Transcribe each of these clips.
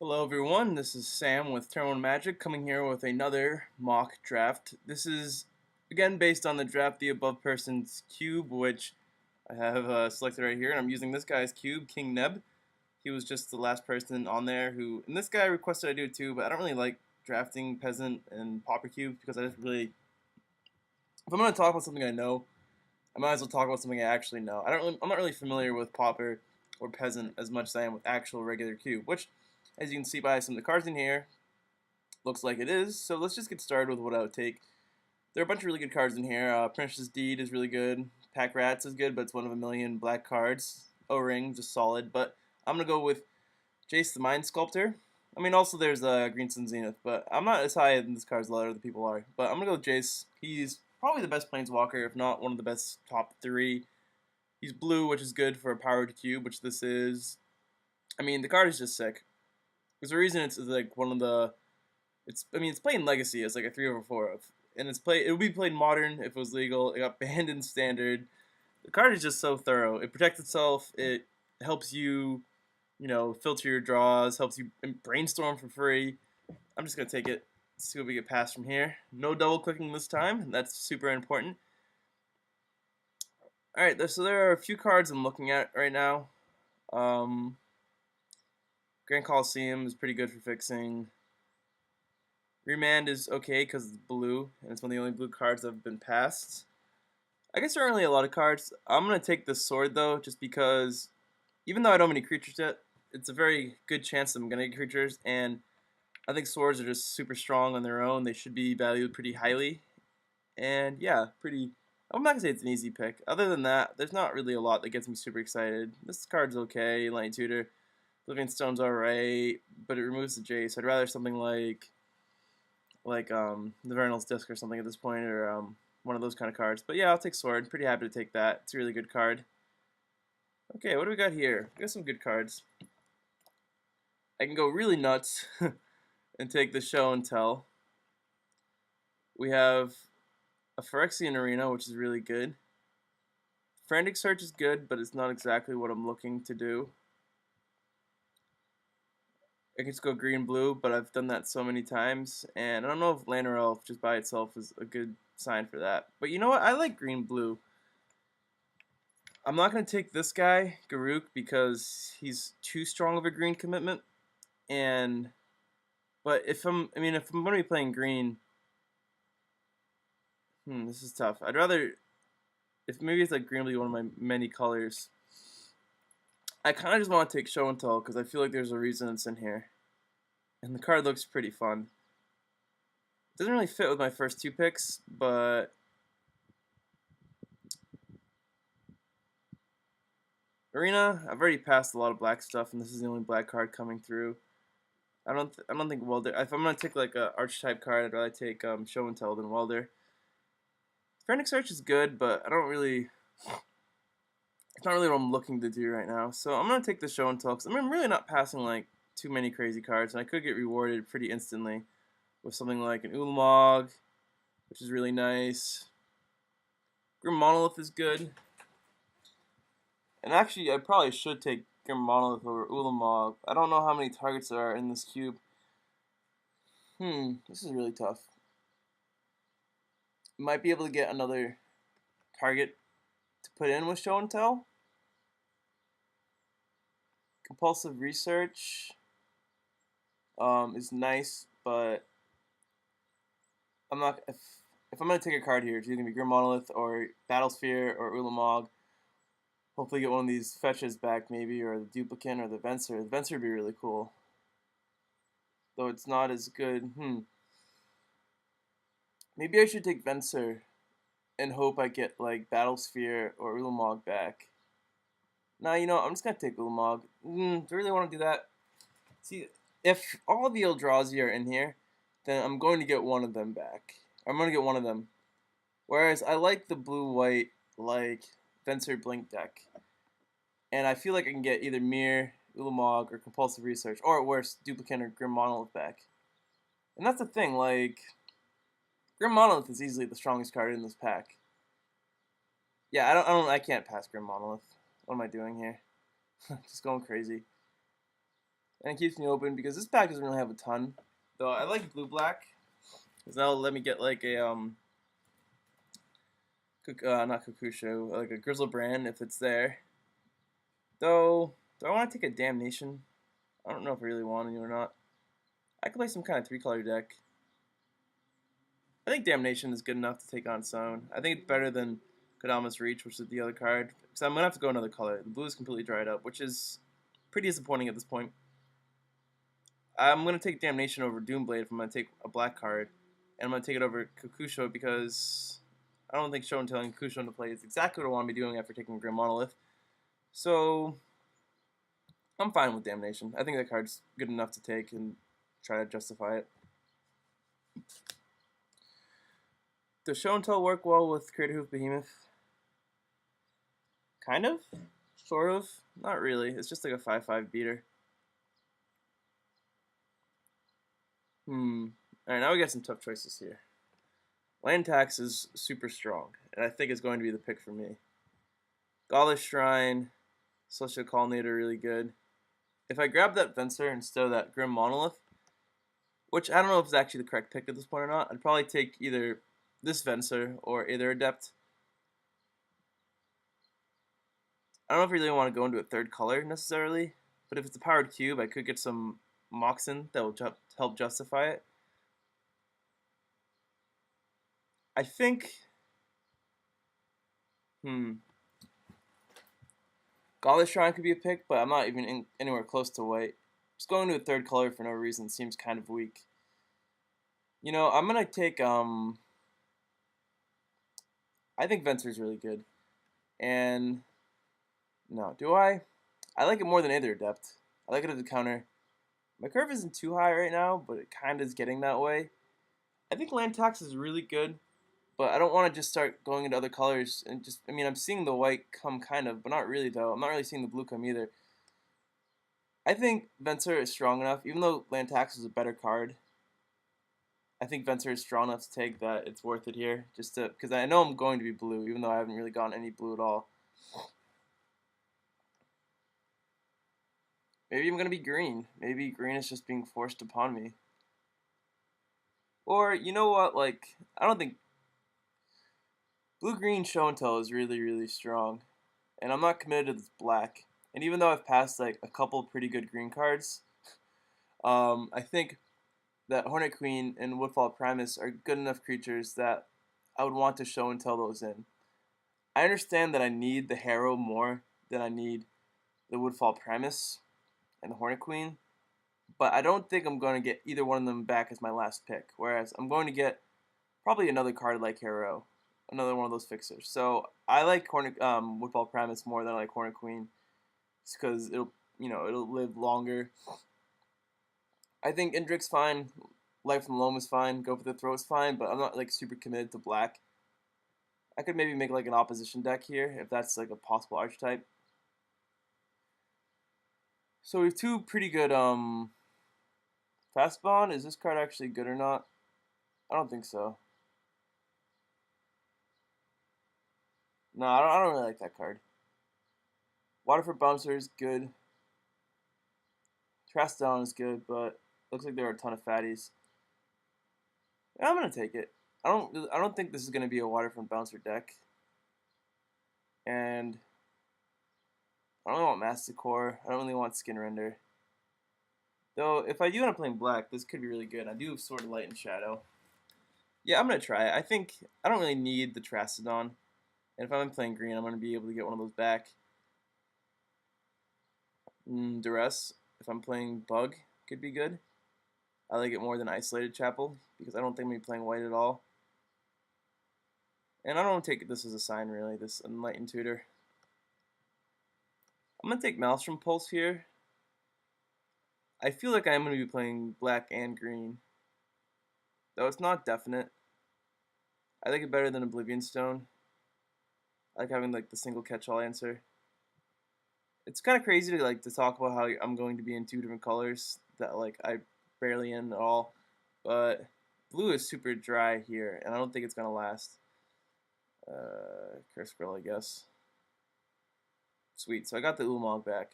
Hello everyone, this is Sam with Turn 1 Magic coming here with another mock draft. This is again based on the Draft the Above Person's cube, which I have selected right here, and I'm using this guy's cube, King Neb. He was just the last person on there and this guy requested I do it too, but I don't really like drafting Peasant and Pauper cubes because if I'm going to talk about something I know, I might as well talk about something I actually know. I'm not really familiar with Pauper or Peasant as much as I am with actual regular cube, which, as you can see by some of the cards in here, looks like it is. So let's just get started with what I would take. There are a bunch of really good cards in here. Pernicious Deed is really good. Pack Rats is good, but it's one of a million black cards. O-Ring, just solid. But I'm going to go with Jace the Mind Sculptor. I mean, also there's Green Sun Zenith, but I'm not as high in this card as a lot of other people are. But I'm going to go with Jace. He's probably the best Planeswalker, if not one of the best top three. He's blue, which is good for a powered cube, which this is. I mean, the card is just sick. There's a reason it's like one of the. It's playing Legacy as like a 3/4 of, and it would be played Modern if it was legal. It got banned in Standard. The card is just so thorough. It protects itself. It helps you, filter your draws. Helps you brainstorm for free. I'm just gonna take it. See what we get past from here. No double clicking this time. That's super important. All right, so there are a few cards I'm looking at right now. Grand Coliseum is pretty good for fixing. Remand is okay because it's blue, and it's one of the only blue cards that have been passed. I guess there aren't really a lot of cards. I'm going to take the sword, though, just because even though I don't have any creatures yet, it's a very good chance that I'm going to get creatures, and I think swords are just super strong on their own. They should be valued pretty highly. And yeah, I'm not going to say it's an easy pick. Other than that, there's not really a lot that gets me super excited. This card's okay, Lightning Tutor. Living Stone's alright, but it removes the Jace. I'd rather something like the Vernal's Disc or something at this point, or one of those kind of cards. But yeah, I'll take Sword. Pretty happy to take that. It's a really good card. Okay, what do we got here? We got some good cards. I can go really nuts and take the Show and Tell. We have a Phyrexian Arena, which is really good. Frantic Search is good, but it's not exactly what I'm looking to do. I can just go green-blue, but I've done that so many times, and I don't know if Lantern Elf just by itself is a good sign for that. But you know what? I like green-blue. I'm not going to take this guy, Garruk, because he's too strong of a green commitment. But if I'm going to be playing green, this is tough. I'd rather, if maybe it's like green-blue, one of my many colors. I kind of just want to take Show and Tell because I feel like there's a reason it's in here. And the card looks pretty fun. It doesn't really fit with my first two picks, but Arena, I've already passed a lot of black stuff, and this is the only black card coming through. I don't think Welder. If I'm gonna take like a archetype card, I'd rather take Show and Tell than Welder. Frantic Search is good, but I don't really. It's not really what I'm looking to do right now. So I'm gonna take the Show and Tell because I'm really not passing like too many crazy cards, and I could get rewarded pretty instantly with something like an Ulamog, which is really nice. Grim Monolith is good. And actually, I probably should take Grim Monolith over Ulamog. I don't know how many targets there are in this cube. This is really tough. Might be able to get another target to put in with Show and Tell. Compulsive Research is nice, but I'm not. If I'm gonna take a card here, it's either gonna be Grim Monolith or Battlesphere or Ulamog. Hopefully, get one of these fetches back, maybe, or the Duplicant or the Venser. The Venser would be really cool, though it's not as good. Maybe I should take Venser and hope I get like Battlesphere or Ulamog back. Nah, I'm just gonna take Ulamog. Do I really want to do that? See, if all the Eldrazi are in here, then I'm going to get one of them back. I'm going to get one of them. Whereas I like the blue-white, like, Venser Blink deck. And I feel like I can get either Mirror, Ulamog, or Compulsive Research, or at worst, Duplicant or Grim Monolith back. And that's the thing, like, Grim Monolith is easily the strongest card in this pack. Yeah, I can't pass Grim Monolith. What am I doing here? Just going crazy. and it keeps me open because this pack doesn't really have a ton. Though I like blue black, because that'll let me get like a not Kokusho, like a Griselbrand if it's there. Though, do I want to take a Damnation? I don't know if I really want to or not. I could play some kind of 3-color deck. I think Damnation is good enough to take on its own. I think it's better than Kodama's Reach, which is the other card. So I'm going to have to go another color. The blue is completely dried up, which is pretty disappointing at this point. I'm going to take Damnation over Doomblade if I'm going to take a black card. And I'm going to take it over Kokusho because I don't think Show and Telling Kokusho into play is exactly what I want to be doing after taking Grim Monolith. So I'm fine with Damnation. I think that card's good enough to take and try to justify it. Does Show and Tell work well with Crater Hoof Behemoth? Kind of? Sort of? Not really. It's just like a 5/5 beater. Alright, now we got some tough choices here. Land Tax is super strong, and I think it's going to be the pick for me. Gaulish Shrine, Celestial Colonnade are really good. If I grab that Venser instead of that Grim Monolith, which I don't know if it's actually the correct pick at this point or not, I'd probably take either this Venser or Aether Adept. I don't know if I really want to go into a third color necessarily, but if it's a powered cube, I could get some Moxen that will help justify it. I think, Gaulish Shrine could be a pick, but I'm not even anywhere close to white. Just going to a third color for no reason seems kind of weak. You know, I'm gonna take I think Venser's really good. And no, do I? I like it more than Aether Adept. I like it as a counter. My curve isn't too high right now, but it kind of is getting that way. I think Land Tax is really good, but I don't want to just start going into other colors and just. I mean, I'm seeing the white come kind of, but not really though. I'm not really seeing the blue come either. I think Venser is strong enough, even though Land Tax is a better card. I think Venser is strong enough to take that. It's worth it here, just to because I know I'm going to be blue, even though I haven't really gotten any blue at all. Maybe I'm gonna be green. Maybe green is just being forced upon me. Or you know what? Like I don't think blue-green show and tell is really really strong, and I'm not committed to this black. And even though I've passed like a couple pretty good green cards, I think that Hornet Queen and Woodfall Primus are good enough creatures that I would want to show and tell those in. I understand that I need the Harrow more than I need the Woodfall Primus and the Hornet Queen, but I don't think I'm going to get either one of them back as my last pick. Whereas I'm going to get probably another card like Harrow, another one of those fixers. So I like Woodfall Primus more than I like Hornet Queen, just because it'll live longer. I think Indrik's fine. Life from Loam is fine. Go for the Throw is fine, but I'm not like super committed to black. I could maybe make like an opposition deck here if that's like a possible archetype. So we have two pretty good Fast Bond. Is this card actually good or not? I don't think so. No, I don't really like that card. Waterford Bouncer is good. Trastdown is good, but looks like there are a ton of fatties. Yeah, I'm gonna take it. I don't think this is gonna be a Waterfront Bouncer deck. And I don't really want Masticore. I don't really want Skin Render. Though, if I do end up playing black, this could be really good. I do have Sword of Light and Shadow. Yeah, I'm going to try it. I think I don't really need the Trastodon. And if I'm playing green, I'm going to be able to get one of those back. Duress, if I'm playing Bug, could be good. I like it more than Isolated Chapel, because I don't think I'm going to be playing white at all. And I don't take this as a sign, really, this Enlightened Tutor. I'm going to take Maelstrom Pulse here. I feel like I'm going to be playing black and green. Though it's not definite. I like it better than Oblivion Stone. I like having like the single catch-all answer. It's kind of crazy to talk about how I'm going to be in two different colors that like I barely in at all. But blue is super dry here, and I don't think it's gonna last. Curse Grill, I guess. Sweet. So I got the Ulamog back.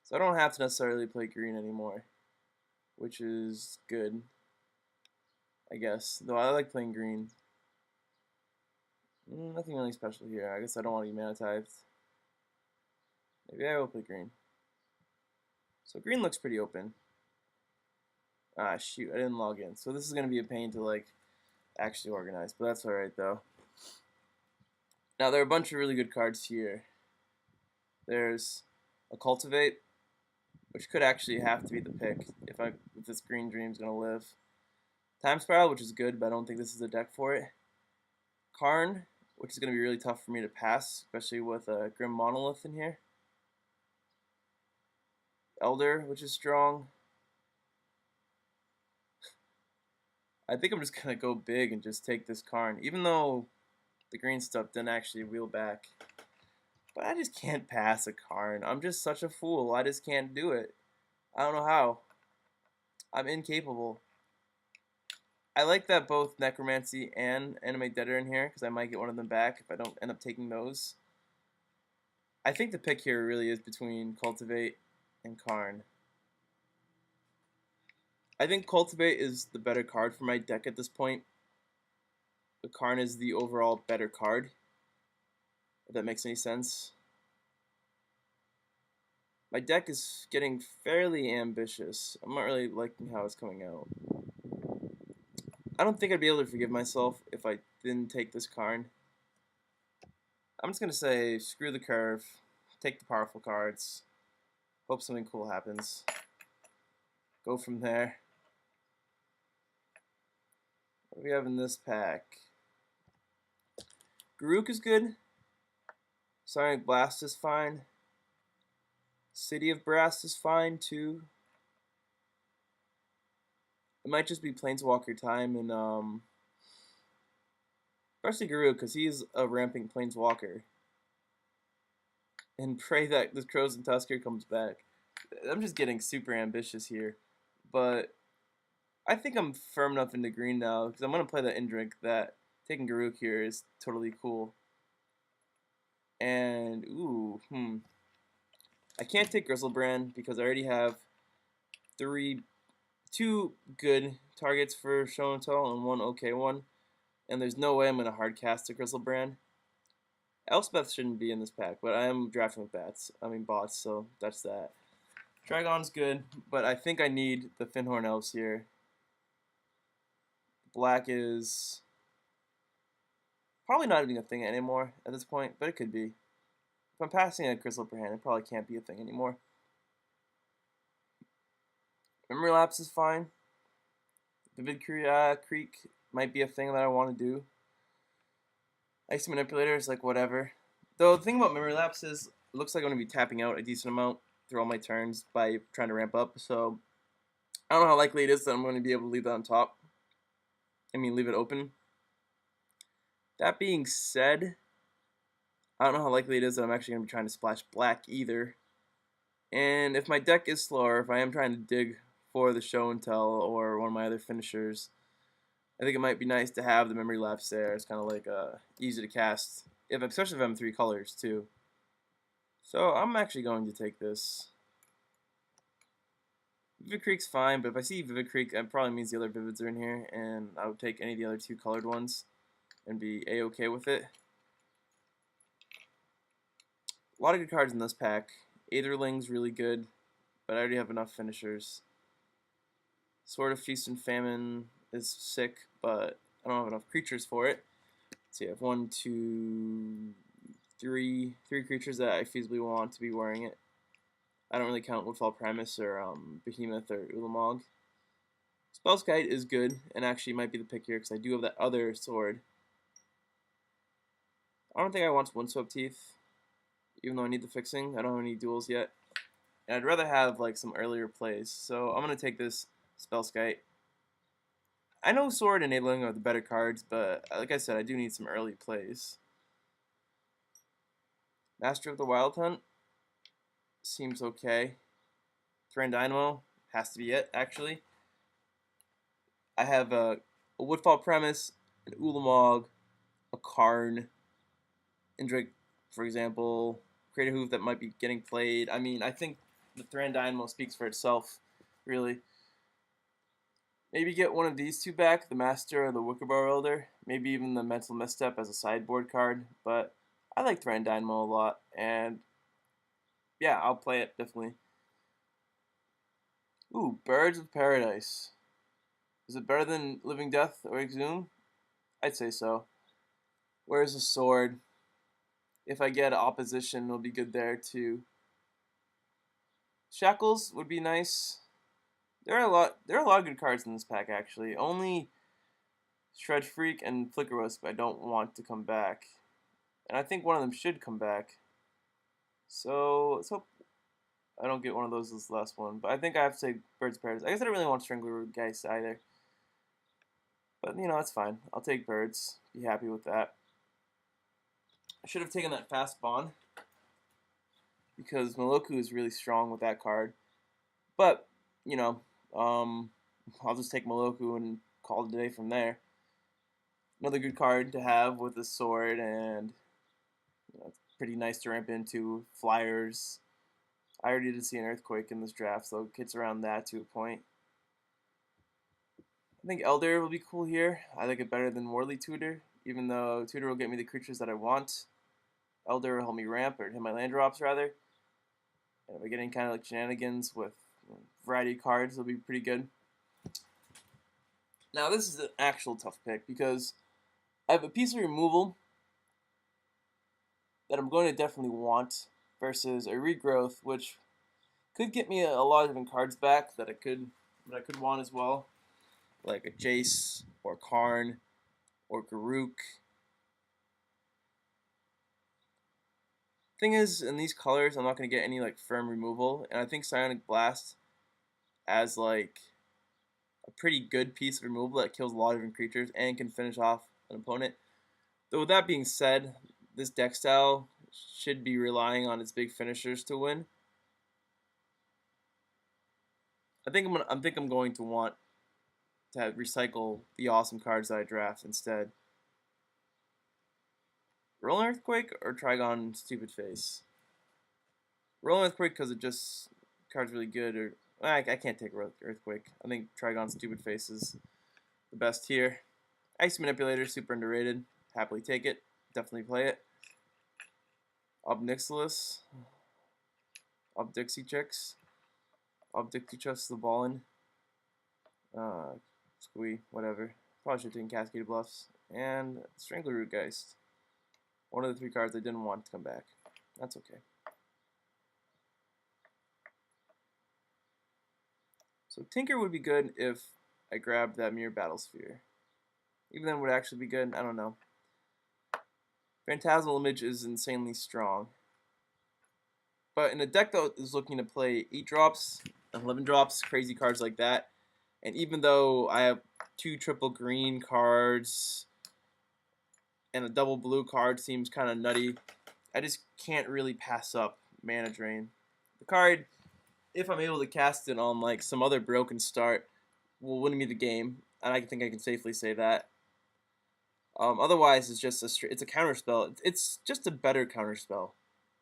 So I don't have to necessarily play green anymore, which is good, I guess. Though I like playing green. Nothing really special here. I guess I don't want to be mana typed. Maybe I will play green. So green looks pretty open. Ah, shoot, I didn't log in. So this is going to be a pain to, like, actually organize, but that's alright, though. Now, there are a bunch of really good cards here. There's a Cultivate, which could actually have to be the pick if this Green Dream's going to live. Time Spiral, which is good, but I don't think this is a deck for it. Karn, which is going to be really tough for me to pass, especially with a Grim Monolith in here. Elder, which is strong. I think I'm just going to go big and just take this Karn, even though the green stuff didn't actually wheel back. But I just can't pass a Karn. I'm just such a fool. I just can't do it. I don't know how. I'm incapable. I like that both Necromancy and Animate Dead are in here, because I might get one of them back if I don't end up taking those. I think the pick here really is between Cultivate and Karn. I think Cultivate is the better card for my deck at this point. The Karn is the overall better card, if that makes any sense. My deck is getting fairly ambitious. I'm not really liking how it's coming out. I don't think I'd be able to forgive myself if I didn't take this Karn. I'm just going to say, screw the curve, take the powerful cards, hope something cool happens, go from there. What do we have in this pack? Garruk is good. Sonic Blast is fine. City of Brass is fine too. It might just be Planeswalker time, and especially Garruk, because he's a ramping Planeswalker. And pray that this Krosan Tusker comes back. I'm just getting super ambitious here, but I think I'm firm enough into green now, because I'm going to play that Indrik that taking Garruk here is totally cool. And, I can't take Griselbrand because I already have two good targets for Show and Tell and one okay one. And there's no way I'm going to hard cast a Griselbrand. Elspeth shouldn't be in this pack, but I am drafting with bots, so that's that. Dragon's good, but I think I need the Fyndhorn Elves here. Black is probably not even a thing anymore at this point, but it could be. If I'm passing a Crystal per hand, it probably can't be a thing anymore. Memory Lapse is fine. Vivid Creek might be a thing that I want to do. Icy Manipulator is like whatever. Though the thing about Memory Lapse is, it looks like I'm going to be tapping out a decent amount through all my turns by trying to ramp up, so I don't know how likely it is that I'm going to be able to leave that on top. Leave it open. That being said, I don't know how likely it is that I'm actually going to be trying to splash black either. And if my deck is slower, if I am trying to dig for the Show and Tell or one of my other finishers, I think it might be nice to have the Memory Lapse there. It's kind of like easy to cast, especially if I'm 3 colors too. So I'm actually going to take this. Vivid Creek's fine, but if I see Vivid Creek, that probably means the other Vivids are in here, and I would take any of the other 2 colored ones and be a-okay with it. A lot of good cards in this pack. Aetherling's really good, but I already have enough finishers. Sword of Feast and Famine is sick, but I don't have enough creatures for it. So you have 1, 2, 3 creatures that I feasibly want to be wearing it. I don't really count Woodfall Primus or Behemoth or Ulamog. Spellskite is good, and actually might be the pick here because I do have that other sword. I don't think I want Windswept Teeth, even though I need the fixing. I don't have any duels yet. And I'd rather have like some earlier plays, so I'm going to take this Spellskite. I know Sword and Aetherling are the better cards, but like I said, I do need some early plays. Master of the Wild Hunt seems okay. Thran Dynamo has to be it, actually. I have a Woodfall Premise, an Ulamog, a Karn, Indrik, for example, Craterhoof that might be getting played. I think the Thran Dynamo speaks for itself, really. Maybe get one of these two back, the Master or the Wickerbar Elder. Maybe even the Mental Misstep as a sideboard card. But I like Thran Dynamo a lot, and yeah, I'll play it, definitely. Ooh, Birds of Paradise. Is it better than Living Death or Exhume? I'd say so. Where's the sword? If I get opposition, it'll be good there too. Shackles would be nice. There are a lot of good cards in this pack actually. Only Shred Freak and Flicker Wisp I don't want to come back. And I think one of them should come back. So let's hope I don't get one of those this last one. But I think I have to take Birds of Paradise. I guess I don't really want Strangler Geist either. But you know, that's fine. I'll take Birds. Be happy with that. I should have taken that Fast Bond, because Meloku is really strong with that card. But, you know, I'll just take Meloku and call it a day from there. Another good card to have with a sword, and you know, it's pretty nice to ramp into. Flyers. I already did see an Earthquake in this draft, so it gets around that to a point. I think Elder will be cool here. I like it better than Worldly Tutor, even though Tutor will get me the creatures that I want. Elder will help me ramp, or hit my land drops rather. And if I get any kind of like shenanigans with variety of cards, it'll be pretty good. Now this is an actual tough pick, because I have a piece of removal that I'm going to definitely want versus a regrowth, which could get me a lot of different cards back that I could want as well, like a Jace or Karn or Garruk. Thing is, in these colors, I'm not going to get any like firm removal, and I think Psionic Blast as like a pretty good piece of removal that kills a lot of different creatures and can finish off an opponent. Though with that being said, this deck style should be relying on its big finishers to win. I think I'm going to want to recycle the awesome cards that I draft instead. Rolling Earthquake or Trigon Stupid Face? Rolling Earthquake because it just card's really good, or I can't take Earthquake. I think Trigon Stupid Face is the best here. Ice Manipulator, super underrated. Happily take it. Definitely play it. Obnixilis. Obdixie Chicks. Obdixie Chicks the Ballin. Squee, whatever. Probably should have taken Cascade Bluffs. And Strangler Root Geist. One of the three cards I didn't want to come back. That's okay. So Tinker would be good if I grabbed that Mirror Battlesphere. Even then, would actually be good. I don't know. Phantasmal Image is insanely strong. But in a deck that is looking to play 8 drops, 11 drops, crazy cards like that, and even though I have 2 triple green cards and a double blue card seems kind of nutty, I just can't really pass up Mana Drain. The card, if I'm able to cast it on like some other broken start, will win me the game, and I think I can safely say that. Otherwise, it's just it's a counterspell. It's just a better counterspell,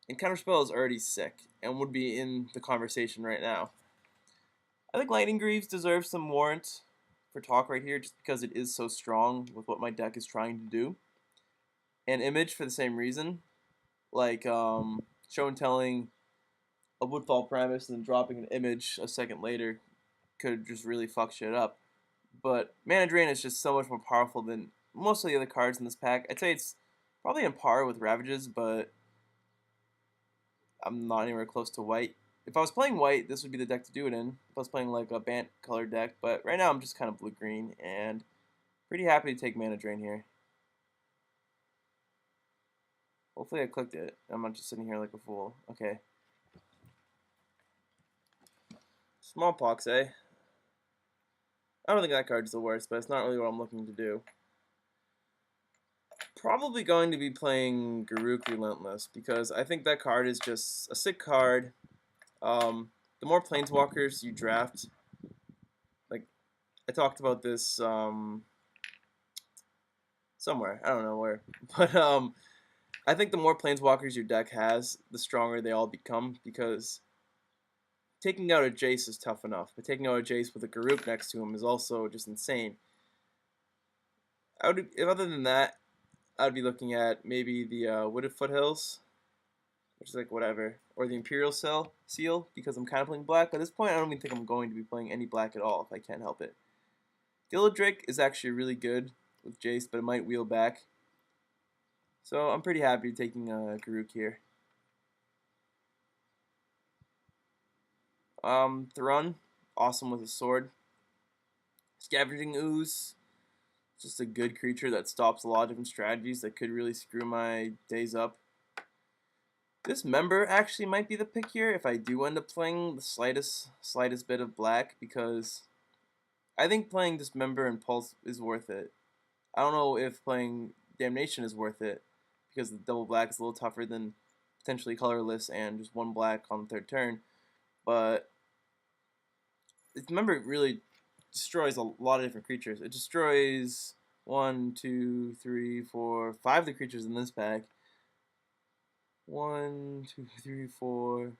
and counterspell is already sick and would be in the conversation right now. I think Lightning Greaves deserves some warrant for talk right here, just because it is so strong with what my deck is trying to do. And Image for the same reason, like show and telling a Woodfall Premise and then dropping an Image a second later could just really fuck shit up. But Mana Drain is just so much more powerful than most of the other cards in this pack. I'd say it's probably on par with Ravages, but I'm not anywhere close to white. If I was playing white, this would be the deck to do it in. If I was playing like a Bant colored deck, but right now I'm just kind of blue-green, and pretty happy to take Mana Drain here. Hopefully I clicked it. I'm not just sitting here like a fool. Okay. Smallpox, eh? I don't think that card's the worst, but it's not really what I'm looking to do. Probably going to be playing Garruk Relentless, because I think that card is just a sick card. The more Planeswalkers you draft, like I talked about this somewhere, I don't know where, but I think the more Planeswalkers your deck has, the stronger they all become, because taking out a Jace is tough enough, but taking out a Jace with a Garruk next to him is also just insane. If other than that, I'd be looking at maybe the Wooded Foothills, which is like whatever, or the Imperial Seal, because I'm kind of playing black. At this point, I don't even think I'm going to be playing any black at all if I can't help it. Gilladrick is actually really good with Jace, but it might wheel back. So I'm pretty happy taking Garruk here. Thrun, awesome with a sword. Scavenging Ooze, just a good creature that stops a lot of different strategies that could really screw my days up. Dismember actually might be the pick here if I do end up playing the slightest bit of black, because I think playing Dismember and Pulse is worth it. I don't know if playing Damnation is worth it, because the double black is a little tougher than potentially colorless and just one black on the third turn, but Dismember really destroys a lot of different creatures. It destroys 1, 2, 3, 4, 5 of the creatures in this pack. 1, 2, 3, 4,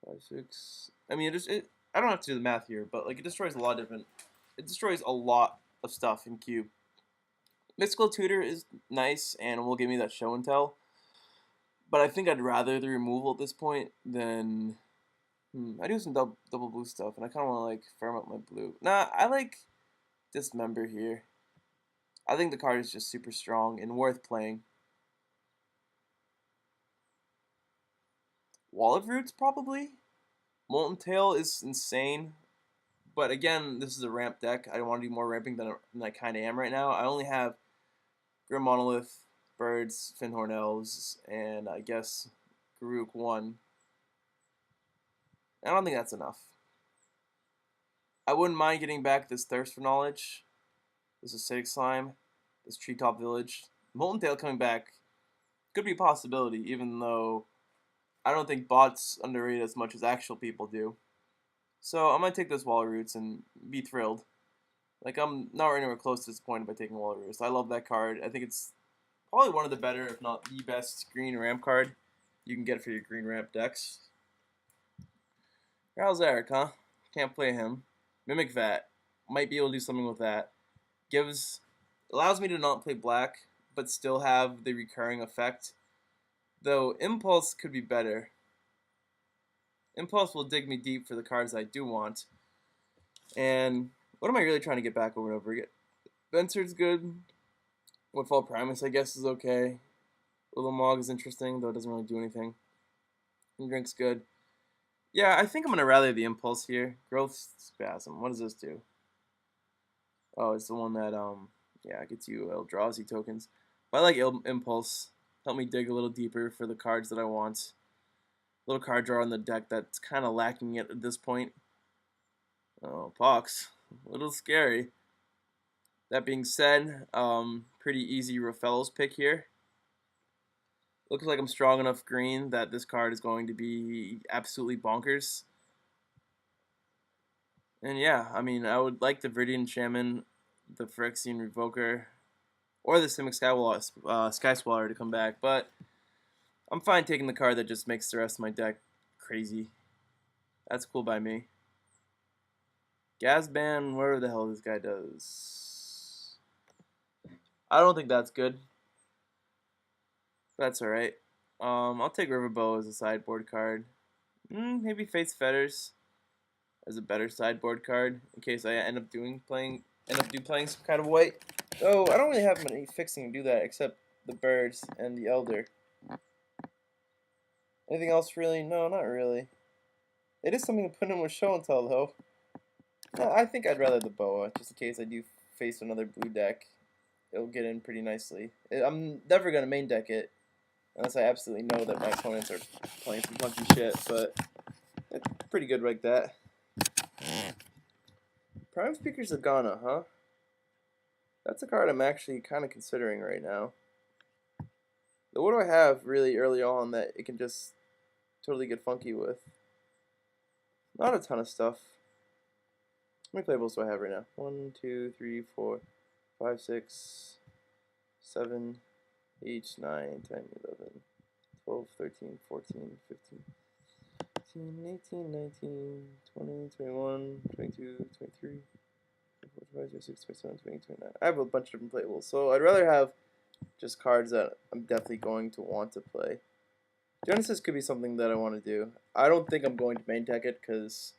5, 6. I mean, I don't have to do the math here, but like it destroys a lot of different. It destroys a lot of stuff in Cube. Mystical Tutor is nice and will give me that show and tell, but I think I'd rather the removal at this point than. I do some double blue stuff, and I kind of want to like firm up my blue. Nah, I like Dismember here. I think the card is just super strong and worth playing. Wall of Roots probably. Molten Tail is insane, but again, this is a ramp deck. I want to do more ramping than I kind of am right now. I only have Grim Monolith, Birds, Fyndhorn Elves, and I guess Garruk 1. I don't think that's enough. I wouldn't mind getting back this Thirst for Knowledge, this Acidic Slime, this Treetop Village. Molten Tail coming back could be a possibility, even though I don't think bots underrate as much as actual people do. So I'm going to take those Wall of Roots and be thrilled. Like, I'm not anywhere close to disappointed by taking Wall of Roots. I love that card. I think it's probably one of the better, if not the best, green ramp card you can get for your green ramp decks. How's Eric, huh? Can't play him. Mimic Vat. Might be able to do something with that. Allows me to not play black, but still have the recurring effect. Though Impulse could be better. Impulse will dig me deep for the cards I do want. And what am I really trying to get back over and over again? Venser's good. Woodfall Primus, I guess, is okay. Ulamog is interesting, though it doesn't really do anything. And Drink's good. Yeah, I think I'm going to rally the Impulse here. Growth Spasm. What does this do? Oh, it's the one that, yeah, gets you Eldrazi tokens. But I like Impulse. Help me dig a little deeper for the cards that I want. Little card draw in the deck that's kind of lacking it at this point. Oh, Pox. A little scary. That being said, pretty easy Rafello's pick here. Looks like I'm strong enough green that this card is going to be absolutely bonkers. And yeah, I mean, I would like the Viridian Shaman, the Phyrexian Revoker, or the Simic Sky Swaller to come back, but I'm fine taking the card that just makes the rest of my deck crazy. That's cool by me. Gazban, whatever the hell this guy does. I don't think that's good. That's alright. I'll take Riverbow as a sideboard card. Maybe Fate's Fetters as a better sideboard card in case I end up playing some kind of white. Oh, I don't really have many fixing to do that except the birds and the elder. Anything else really? No, not really. It is something to put in with show and tell though. No, I think I'd rather the boa, just in case I do face another blue deck. It'll get in pretty nicely. I'm never gonna main deck it, unless I absolutely know that my opponents are playing some funky shit, but it's pretty good like that. Prime Speaker's Agana, huh? That's a card I'm actually kind of considering right now. But what do I have really early on that it can just totally get funky with? Not a ton of stuff. How many playable do I have right now? 1, 2, 3, 4, 5, 6, 7, 8, 9, 10, 11, 12, 13, 14, 15, 18, 18, 19, 20, 21, 22, 23, 24, 25, 26, 27, 28, 29. I have a bunch of different playables, so I'd rather have just cards that I'm definitely going to want to play. Genesis could be something that I want to do. I don't think I'm going to main deck it because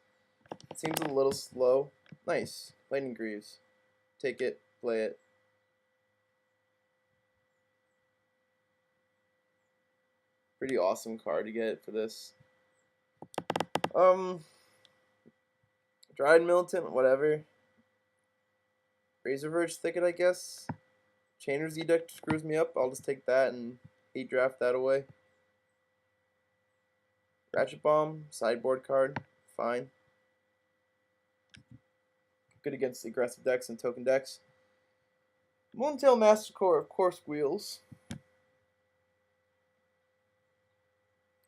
it seems a little slow. Nice. Lightning Greaves. Take it, play it. Pretty awesome card to get for this. Dryad Militant, whatever. Razorverge Thicket, I guess. Chainer's Edict screws me up. I'll just take that and 8-draft that away. Ratchet Bomb, sideboard card, fine. Good against aggressive decks and token decks. Moontail Mastercore, of course, wheels.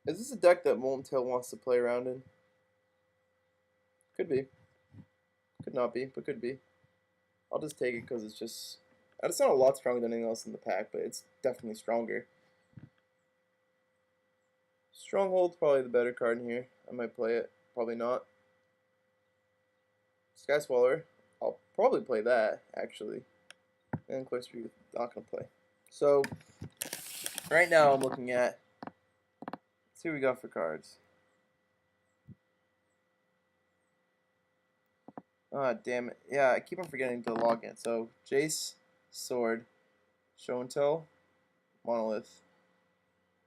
Is this a deck that Moontail wants to play around in? Could be. Could not be, but could be. I'll just take it because it's not a lot stronger than anything else in the pack, but it's definitely stronger. Stronghold's probably the better card in here. I might play it. Probably not. Sky Swallower. I'll probably play that, actually. And Clear Street, not going to play. So, right now I'm looking at... Let's see what we got for cards. Ah, damn it. Yeah, I keep on forgetting to log in. So, Jace, Sword, Show and Tell, Monolith,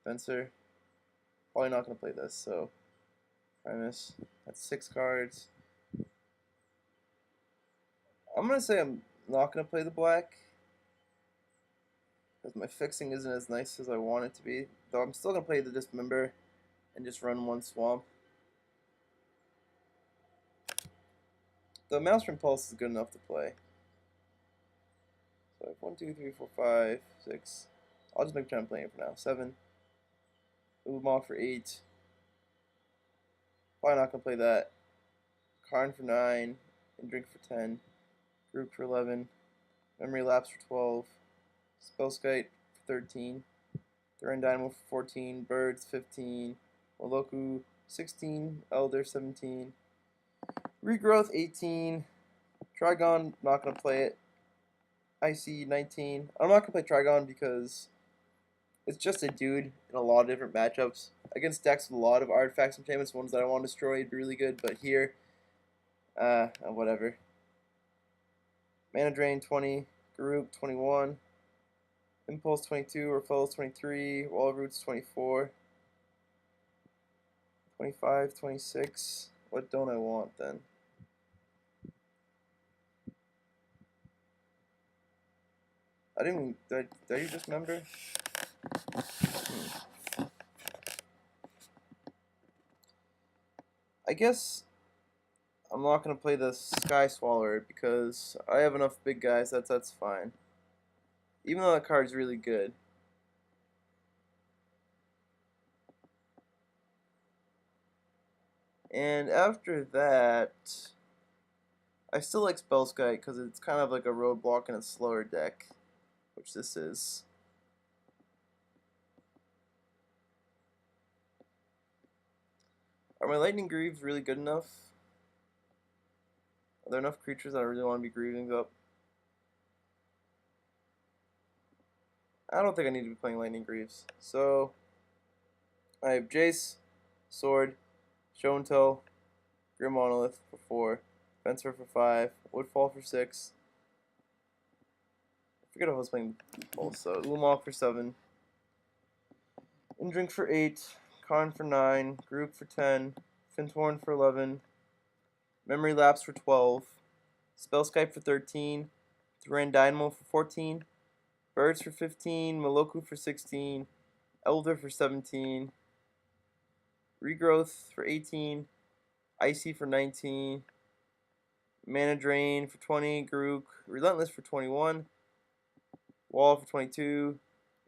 Fencer. Probably not going to play this, so Primus. That's 6 cards. I'm going to say I'm not going to play the black because my fixing isn't as nice as I want it to be. Though I'm still going to play the Dismember and just run 1 Swamp. The Maelstrom Pulse is good enough to play. So I have 1, 2, 3, 4, 5, 6. I'll just make sure I'm playing it for now. 7. Ulamog for 8. Probably not going to play that. Karn for 9. And Drink for 10. Groot for 11. Memory Lapse for 12. Spellskite for 13. Thorn Dynamo for 14. Birds 15. Moloku 16. Elder 17. Regrowth 18. Trigon, not going to play it. Icy 19. I'm not going to play Trigon because it's just a dude in a lot of different matchups. Against decks with a lot of artifacts and enchantments, ones that I want to destroy, it'd be really good, but here, whatever. Mana Drain 20. Garuk 21. Impulse 22. Repels 23. Wall Roots 24. 25, 26. What don't I want then? I didn't even, did you just remember? I guess I'm not going to play the Sky Swallower because I have enough big guys, that's fine. Even though that card's really good. And after that, I still like Spellskite because it's kind of like a roadblock in a slower deck, which this is. Are my Lightning Greaves really good enough? Are there enough creatures that I really want to be grieving up? I don't think I need to be playing Lightning Greaves. So, I have Jace, Sword, Show and Tell, Grim Monolith for 4, Fencer for 5, Woodfall for 6. I forget if I was playing Pulse, so Ulamog for 7, Indrink for 8, Karn for 9, Groot for 10, Fintorn for 11, Memory Lapse for 12, Spellskite for 13, Thran Dynamo for 14, Birds for 15, Moloku for 16, Elder for 17, Regrowth for 18, Icy for 19, Mana Drain for 20, Garuk, Relentless for 21, Wall for 22,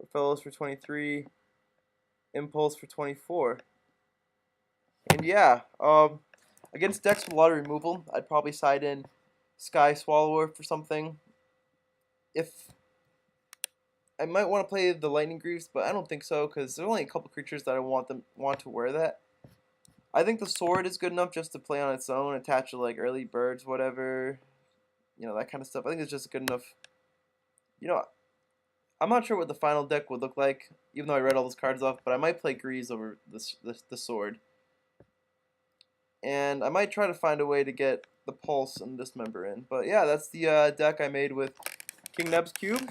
Repellos for 23, Impulse for 24. And yeah, against decks with a lot of removal, I'd probably side in Sky Swallower for something. If I might want to play the Lightning Greaves, but I don't think so because there's only a couple creatures that I want to wear that. I think the sword is good enough just to play on its own, attach to like early birds, whatever, that kind of stuff. I think it's just good enough. You know, I'm not sure what the final deck would look like, even though I read all those cards off, but I might play Grease over the sword. And I might try to find a way to get the Pulse and Dismember in. But yeah, that's the deck I made with King Neb's cube.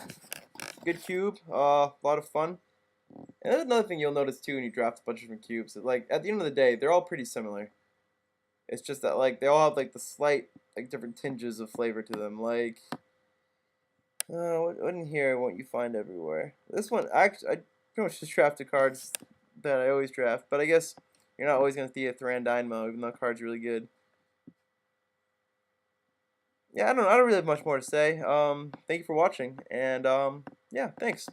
Good cube, a lot of fun. And that's another thing you'll notice too when you draft a bunch of different cubes. Like at the end of the day, they're all pretty similar. It's just that like they all have like the slight like different tinges of flavor to them. Like what in here won't you find everywhere? This one I pretty much just drafted cards that I always draft, but I guess you're not always gonna see a Thrandyne even though the card's really good. Yeah, I don't really have much more to say. Thank you for watching, and yeah, thanks.